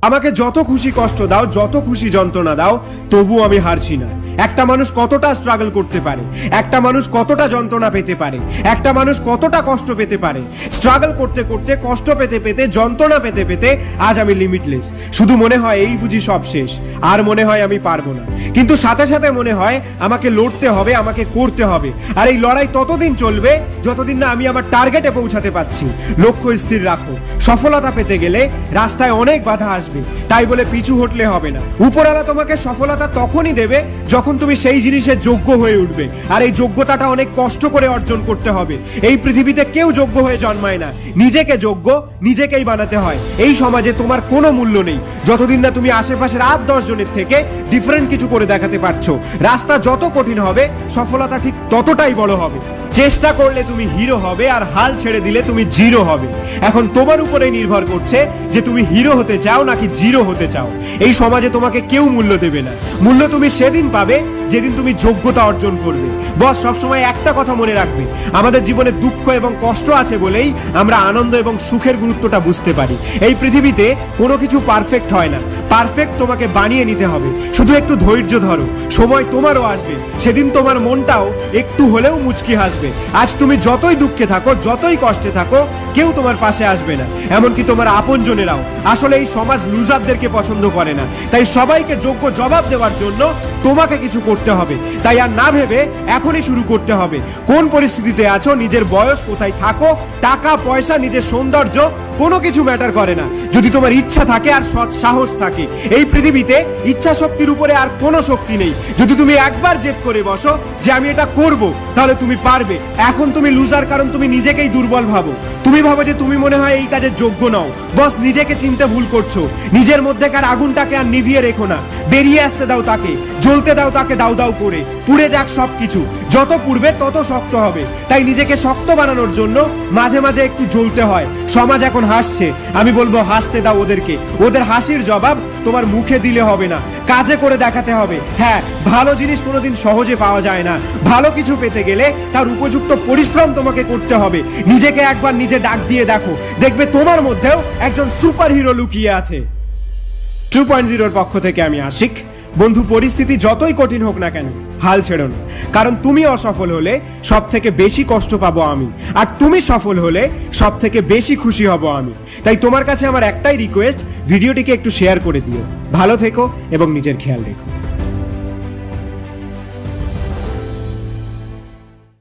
আমাকে যত খুশি কষ্ট দাও, যত খুশি যন্ত্রণা দাও, তবু আমি হারছি না। একটা মানুষ কতটা স্ট্রাগল করতে পারে, একটা মানুষ কতটা যন্ত্রণা পেতে পারে, একটা মানুষ কতটা কষ্ট পেতে পারে। স্ট্রাগল করতে করতে, কষ্ট পেতে পেতে, যন্ত্রণা পেতে পেতে আজ আমি লিমিটলেস। শুধু মনে হয় এই বুঝি সব শেষ, আর মনে হয় আমি পারবো না। কিন্তু সাথে সাথে মনে হয় আমাকে লড়তে হবে, আমাকে করতে হবে। আর এই লড়াই ততদিন চলবে যতদিন না আমি আমার টার্গেটে পৌঁছাতে পারছি। লক্ষ্য স্থির রাখো। সফলতা পেতে গেলে রাস্তায় অনেক বাধা আসবে, তাই বলে পিছু হটলে হবে না। উপরওয়ালা তোমাকে সফলতা তখনই দেবে যখন তুমি সেই জিনিসের যোগ্য হয়ে উঠবে। আর এই যোগ্যতাটা অনেক কষ্ট করে অর্জন করতে হবে। এই পৃথিবীতে কেউ যোগ্য হয়ে জন্মায় না, নিজেকে যোগ্য নিজেকেই বানাতে হয়। এই সমাজে তোমার কোনো মূল্য নেই যতদিন না তুমি আশেপাশের 8-10 জনের থেকে ডিফারেন্ট কিছু করে দেখাতে পারছো। রাস্তা যত কঠিন হবে, সফলতা ঠিক ততটাই বড় হবে। চেষ্টা করলে তুমি হিরো হবে, আর হাল ছেড়ে দিলে তুমি জিরো হবে। এখন তোমার উপরেই নির্ভর করছে যে তুমি হিরো হতে চাও নাকি জিরো হতে চাও। এই সমাজে তোমাকে কেউ মূল্য দেবে না। মূল্য তুমি সেদিন পাবে যেদিন তুমি যোগ্যতা অর্জন করবে। বস, সবসময় একটা কথা মনে রাখবে, আমাদের জীবনে দুঃখ এবং কষ্ট আছে বলেই আমরা আনন্দ এবং সুখের গুরুত্বটা বুঝতে পারি। এই পৃথিবীতে কোনো কিছু পারফেক্ট হয় না, পারফেক্ট তোমাকে বানিয়ে নিতে হবে। শুধু একটু ধৈর্য ধরো, সময় তোমারও আসবে, সেদিন তোমার মনটাও একটু হলেও মুচকি হাসবে। আজ তুমি যতই দুঃখে থাকো, যতই কষ্টে থাকো, কেউ তোমার পাশে আসবে না, এমনকি তোমার আপনজনেরাও। আসলে এই সমাজ লুজারদেরকে পছন্দ করে না, তাই সবাইকে যোগ্য জবাব দেওয়ার জন্য তোমাকে কিছু করতে হবে। তাই আর না ভেবে এখনই শুরু করতে হবে। কোন পরিস্থিতিতে আছো, নিজের বয়স, কোথায় থাকো, টাকা পয়সা, নিজের সৌন্দর্য, কোনো কিছু ম্যাটার করে না যদি তোমার ইচ্ছা থাকে আর সৎ সাহস থাকে। এই পৃথিবীতে ইচ্ছা শক্তির উপরে আর কোনো শক্তি নেই। যদি তুমি একবার জেদ করে বসো যে আমি এটা করব, তাহলে তুমি পারবে। এখন তুমি লুজার কারণ তুমি নিজেকেই দুর্বল ভাবো। তুমি ভাবো যে তুমি মনে হয় এই কাজের যোগ্য নও। বস, নিজেকে চিনতে ভুল করছো। নিজের মধ্যেকার আগুনটাকে আর নিভিয়ে রেখো না, বেরিয়ে আসতে দাও তাকে, জ্বলতে দাও তাকে দাউ দাউ করে। পুড়ে যাক সবকিছু, যত পুড়বে তত শক্ত হবে। তাই নিজেকে শক্ত বানানোর জন্য মাঝে মাঝে একটু জ্বলতে হয়। সমাজ এখন হাসছে, আমি বলবো হাসতে দাও ওদেরকে। ওদের হাসির জবাব তোমার মুখে দিলে হবে না, কাজে করে দেখাতে হবে। হ্যাঁ, ভালো জিনিস কোনোদিন সহজে পাওয়া যায় না। ভালো কিছু পেতে গেলে তার উপযুক্ত পরিশ্রম তোমাকে করতে হবে। নিজেকে একবার নিজে ডাক দিয়ে দেখো, দেখবে তোমার মধ্যেও একজন সুপার হিরো লুকিয়ে আছে। 2.0 পক্ষ থেকে আমি আশিক। বন্ধু, পরিস্থিতি যতই কঠিন হোক না কেন, হাল ছেড়ো না। কারণ তুমি অসফল হলে সব থেকে বেশি কষ্ট পাবো আমি, আর তুমি সফল হলে সব থেকে বেশি খুশি হব আমি। তাই তোমার কাছে আমার একটাই রিকোয়েস্ট, ভিডিওটিকে একটু শেয়ার করে দিও। ভালো থেকো এবং নিজের খেয়াল রেখো।